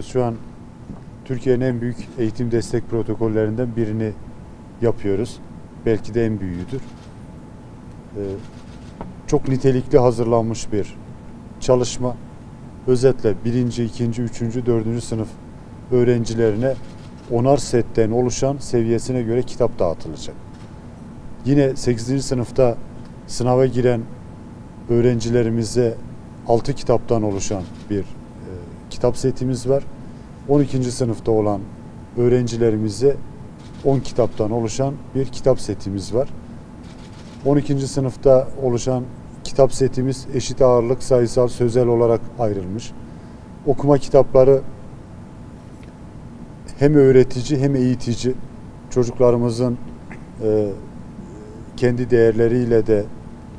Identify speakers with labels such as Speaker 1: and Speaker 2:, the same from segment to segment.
Speaker 1: Şu an Türkiye'nin en büyük eğitim destek protokollerinden birini yapıyoruz. Belki de en büyüğüdür. Çok nitelikli hazırlanmış bir çalışma. Özetle 1., 2., 3., 4. sınıf öğrencilerine 10'ar setten oluşan seviyesine göre kitap dağıtılacak. Yine 8. sınıfta sınava giren öğrencilerimize 6 kitaptan oluşan bir kitap setimiz var. 12. sınıfta olan öğrencilerimize 10 kitaptan oluşan bir kitap setimiz var. 12. sınıfta oluşan kitap setimiz eşit ağırlık, sayısal, sözel olarak ayrılmış. Okuma kitapları hem öğretici hem eğitici, çocuklarımızın kendi değerleriyle de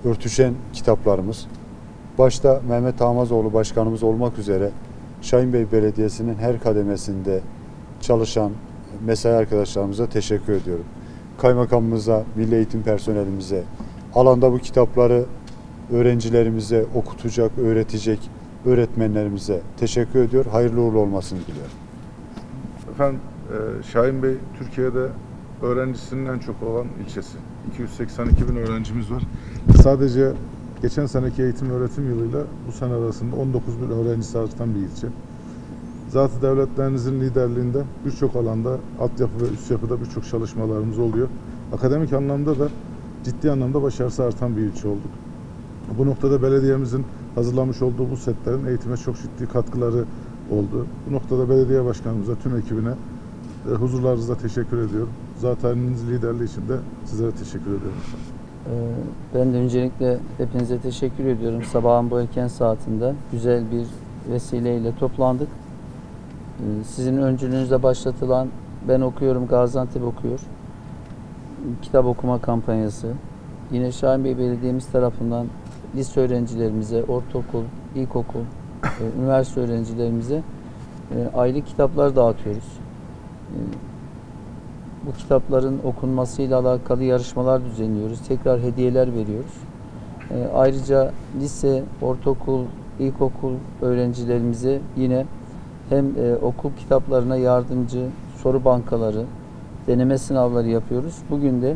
Speaker 1: örtüşen kitaplarımız. Başta Mehmet Hamazoğlu Başkanımız olmak üzere Şahinbey Belediyesi'nin her kademesinde çalışan mesai arkadaşlarımıza teşekkür ediyorum. Kaymakamımıza, milli eğitim personelimize, alanda bu kitapları öğrencilerimize okutacak, öğretecek öğretmenlerimize teşekkür ediyor. Hayırlı uğurlu olmasını diliyorum.
Speaker 2: Efendim, Şahinbey Türkiye'de öğrencisinin en çok olan ilçesi. 282 bin öğrencimiz var. Sadece geçen seneki eğitim öğretim yılıyla bu sene arasında 19 bin öğrencisi artan bir ilçe. Zatı devletlerinizin liderliğinde birçok alanda altyapı ve üst yapıda birçok çalışmalarımız oluyor. Akademik anlamda da ciddi anlamda başarısı artan bir ilçe olduk. Bu noktada belediyemizin hazırlamış olduğu bu setlerin eğitime çok ciddi katkıları oldu. Bu noktada belediye başkanımıza, tüm ekibine huzurlarınızda teşekkür ediyorum. Zatınız liderliği için de sizlere teşekkür ediyorum.
Speaker 3: Ben de öncelikle hepinize teşekkür ediyorum. Sabahın bu erken saatinde güzel bir vesileyle toplandık. Sizin öncülüğünüzde başlatılan Ben Okuyorum, Gaziantep Okuyor kitap okuma kampanyası. Yine Şahinbey Belediye'miz tarafından lise öğrencilerimize, ortaokul, ilkokul, üniversite öğrencilerimize aylık kitaplar dağıtıyoruz. Bu kitapların okunmasıyla alakalı yarışmalar düzenliyoruz. Tekrar hediyeler veriyoruz. Ayrıca lise, ortaokul, ilkokul öğrencilerimize yine hem okul kitaplarına yardımcı soru bankaları, deneme sınavları yapıyoruz. Bugün de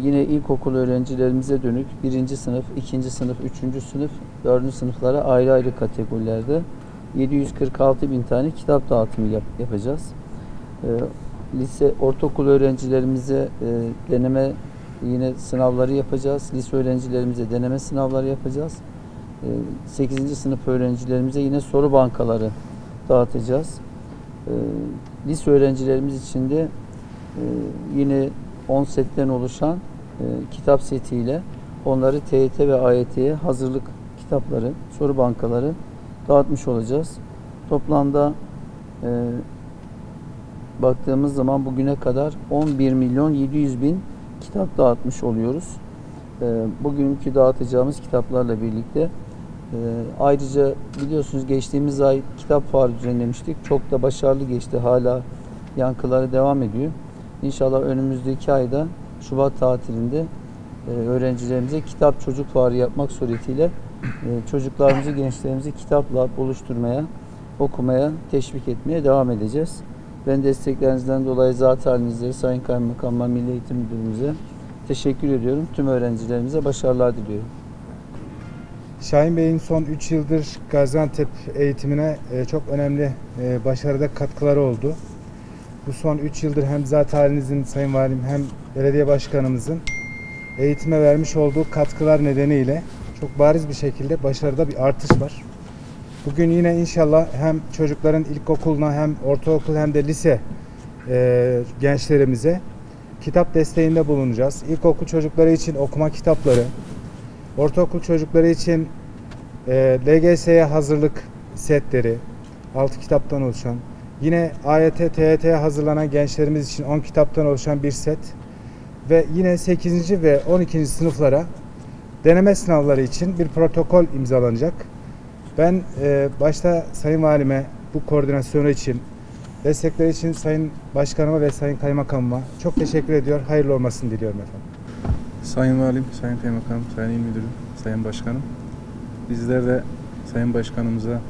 Speaker 3: yine ilkokul öğrencilerimize dönük 1. sınıf, 2. sınıf, 3. sınıf, 4. sınıflara ayrı ayrı kategorilerde 746 bin tane kitap dağıtımı yapacağız. Lise, ortaokul öğrencilerimize deneme yine sınavları yapacağız. Lise öğrencilerimize deneme sınavları yapacağız. 8. sınıf öğrencilerimize yine soru bankaları dağıtacağız. Lise öğrencilerimiz için de yine 10 setten oluşan kitap setiyle onları TYT ve AYT'ye hazırlık kitapları, soru bankaları dağıtmış olacağız. Toplamda baktığımız zaman bugüne kadar 11 milyon 700 bin kitap dağıtmış oluyoruz. Bugünkü dağıtacağımız kitaplarla birlikte ayrıca biliyorsunuz geçtiğimiz ay kitap fuarı düzenlemiştik. Çok da başarılı geçti. Hala yankıları devam ediyor. İnşallah önümüzdeki ayda Şubat tatilinde öğrencilerimize kitap çocuk fuarı yapmak suretiyle çocuklarımızı, gençlerimizi kitapla buluşturmaya, okumaya, teşvik etmeye devam edeceğiz. Ben desteklerinizden dolayı zat halinizde Sayın Kaymakam'a, Milli Eğitim Müdürümüze teşekkür ediyorum. Tüm öğrencilerimize başarılar diliyorum.
Speaker 4: Şahinbey'in son 3 yıldır Gaziantep eğitimine çok önemli başarıda katkıları oldu. Bu son 3 yıldır hem zat halinizin, Sayın Valim, hem belediye başkanımızın eğitime vermiş olduğu katkılar nedeniyle çok bariz bir şekilde başarıda bir artış var. Bugün yine inşallah hem çocukların ilkokuluna hem ortaokul hem de lise gençlerimize kitap desteğinde bulunacağız. İlkokul çocukları için okuma kitapları, ortaokul çocukları için LGS'ye hazırlık setleri, 6 kitaptan oluşan, yine AYT, TYT'ye hazırlanan gençlerimiz için 10 kitaptan oluşan bir set ve yine 8. ve 12. sınıflara deneme sınavları için bir protokol imzalanacak. Ben başta Sayın Valime bu koordinasyonu için Destekleri için Sayın Başkanıma ve Sayın Kaymakamıma çok teşekkür ediyor. Hayırlı olmasını diliyorum efendim.
Speaker 5: Sayın Valim, Sayın Kaymakamım, Sayın İl Müdürüm, Sayın Başkanım. Bizler de Sayın Başkanımıza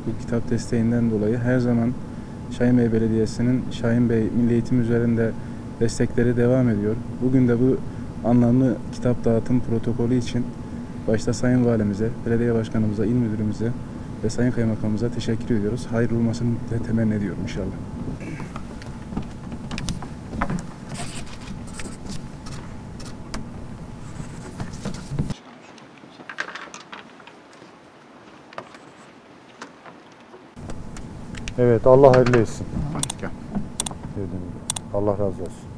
Speaker 5: bu kitap desteğinden dolayı her zaman Şahinbey Belediyesi'nin Şahinbey Milli Eğitim üzerinde destekleri devam ediyor. Bugün de bu anlamlı kitap dağıtım protokolü için başta Sayın Valimize, Belediye Başkanımıza, İl Müdürümüze ve Sayın Kaymakamımıza teşekkür ediyoruz. Hayırlı olmasını temenni ediyorum inşallah.
Speaker 1: Evet, Allah hayırlı etsin.
Speaker 2: Gel.
Speaker 1: Allah razı olsun.